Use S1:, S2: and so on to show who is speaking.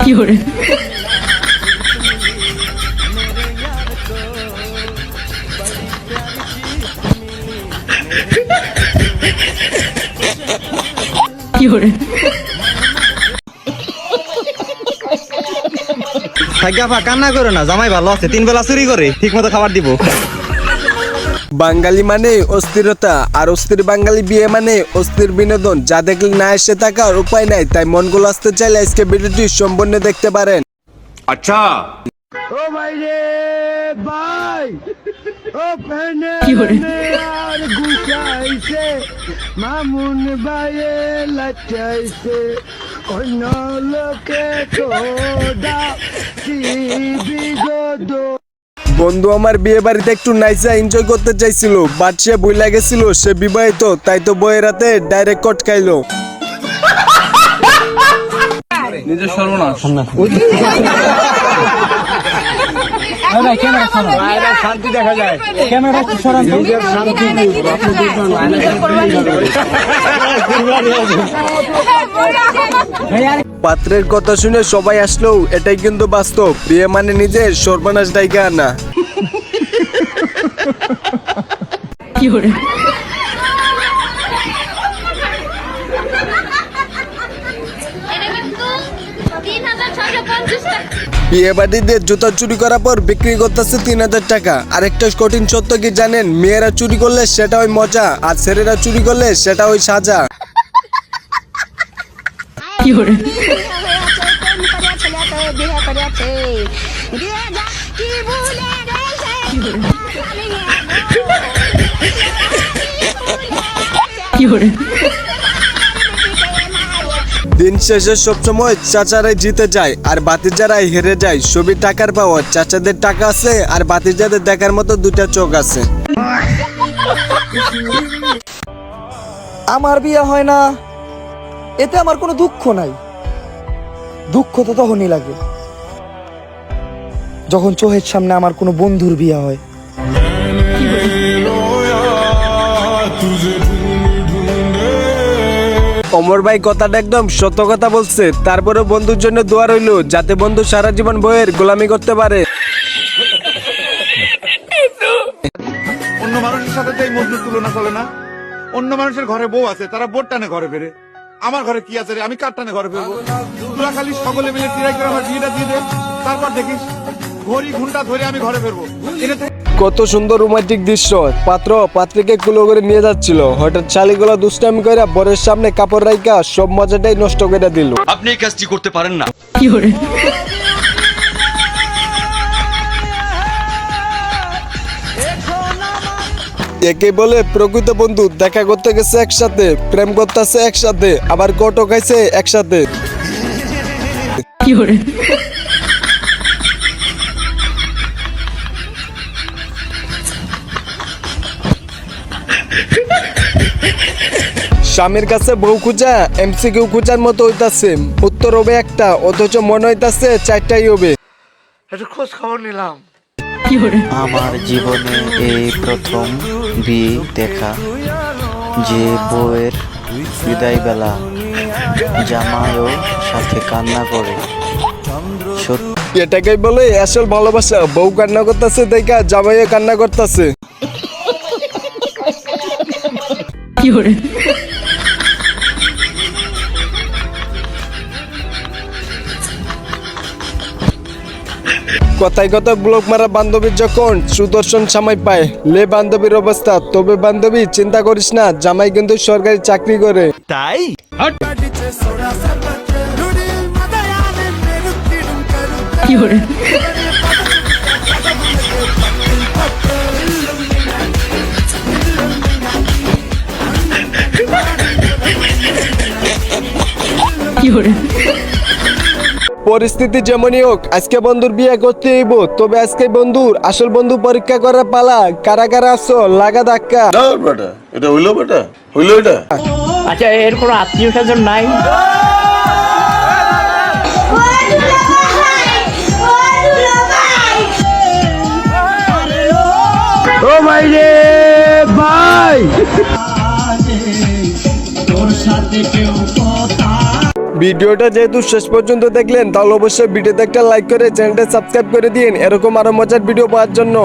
S1: fiore, fiore,
S2: ভাগ্যাফা কান্না করো না, জামাই ভালো আছে, 3 বেলা চুরি করে ঠিক মতো খাবার দিব।
S3: বাঙালি মানে অস্থিরতা, আর অস্থির বাঙালি বিয়ে মানে অস্থির বিনোদন। যা দেখলে না এসে থাকার উপায় নাই, তাই মন গোলাতে চাইলে আজকে ভিডিওটি সম্পূর্ণ দেখতে পারেন।
S4: अच्छा
S5: ও ভাই রে ভাই, ও ফেনে
S1: fiore,
S5: আর গুছাইছে, মামুন ভাইয়ে লাচাইছে, অন্য লোকে তোদা বিগত।
S3: বন্ধু আমার বিয়ে বাড়িতে একটু নাইসা এনজয় করতে চাইছিল, বাট সে ভুলে গেছিল সে বিবাহিত, তাই তো বইয়ের রাতে ডাইরেক্ট কট খাইলো।
S4: নিজের সর্বনাশ। শান্তি দেখা যায়,
S3: পাত্রের কথা শুনে সবাই আসলেও এটাই কিন্তু বাস্তব, বিয়ে মানে নিজের সর্বনাশ ডাইকা আনা।
S1: fiore,
S6: এটা কিন্তু 3650 টাকা।
S3: বিয়ে বাড়িতে জুতা চুরি করার পর বিক্রি করতেছে 3000 টাকা। আরেকটা কঠিন সত্য কি জানেন, মেয়েরা চুরি করলে সেটা হয় মজা, আর ছেলেরা চুরি করলে সেটা হয় সাজা।
S1: fiore, fiore,
S3: দিন শেষে সবসময় চাচারাই জিতে যায় আর বাতিজারাই হেরে যায়। সবই টাকার পাওয়ার, চাচাদের টাকা আছে আর বাতিজাদের দেখার মতো দুটা চোখ আছে।
S7: আমার বিয়ে হয় না, এতে আমার কোনো দুঃখ নাই। দুঃখ তো তখনই লাগে যখন চোখের সামনে আমার কোনো বন্ধুর বিয়ে হয়।
S3: অমর ভাই কথাটা একদম সত্য কথা বলছে। তারপরে বন্ধুর জন্য দোয়া রইলো যাতে বন্ধু সারা জীবন বইয়ের গোলামি করতে পারে।
S8: অন্য মানুষের সাথে তো এই মজনুর তুলনা চলে না। অন্য মানুষের ঘরে বউ আছে, তারা বোট টানে ঘরে বেরে। আমার ঘরে কি আছে রে, আমি কার টানে ঘরে ফেরবো? তোরা খালি সকলে মিলে টিরাই করে আমার বিয়েটা দিয়ে দে, তারপর দেখিস ঘড়ি ঘন্টা ধরে আমি ঘরে ফেরবো।
S3: কত সুন্দর রোমান্টিক দৃশ্য। পাত্র পাত্রীকে কুলো করে নিয়ে যাচ্ছিল, হঠাৎ শালিগুলো দুষ্টামি করে বরের সামনে কাপড় রাইকা সব মজাটাই নষ্ট করে দিল।
S4: আপনি এই কাজটি করতে পারেন না।
S1: fiore,
S3: একে বলে প্রকৃত বন্ধু। দেখা করতে গেছে একসাথে, প্রেম করতেছে একসাথে, আবার কটও খাইছে একসাথে।
S1: fiore,
S3: স্বামীর কাছে বউ খুঁজা এমসিকিউ খুঁজার মতো হইতাছে। উত্তর হবে একটা, অথচ মনে হইতাছে 4টাই হবে।
S5: একটু খোঁজ খবর নিলাম।
S1: fiore,
S9: আমার জীবনে এই প্রথম বিয়ে দেখা, যে বউয়ের বিদায়বেলা জামাইও সাথে কান্না করে। সত্যি
S3: এটাকেই বলে আসল ভালোবাসা। বউ কান্না করতেছে দেখা জামাইও কান্না করতেছে।
S1: fiore,
S3: কথায় কথা ব্লক মারা বান্ধবীর যখন সুদর্শন জামাই পায়, লে বান্ধবীর অবস্থা। তবে বান্ধবী চিন্তা করিস না, জামাই কিন্তু সরকারি চাকরি করে।
S4: তাই
S1: fiore, fiore,
S3: পরিস্থিতি যেমনই হোক আজকে বন্ধুর বিয়ে করতে হইব। তবে আজকে বন্ধুর আসল বন্ধু পরীক্ষা করার পালা। কারা কারা আসো লাগা ধাক্কা।
S4: এটা হইলো বেটা, হইলো এটা।
S10: আচ্ছা, এর কোনো আত্মীয় স্বজন নাই?
S5: ও ভাই রে ভাই,
S3: ভিডিওটা যেহেতু শেষ পর্যন্ত দেখলেন তাহলে অবশ্যই ভিডিওতে একটা লাইক করে চ্যানেলটা সাবস্ক্রাইব করে দিন এরকম আরো মজার ভিডিও পাওয়ার জন্য।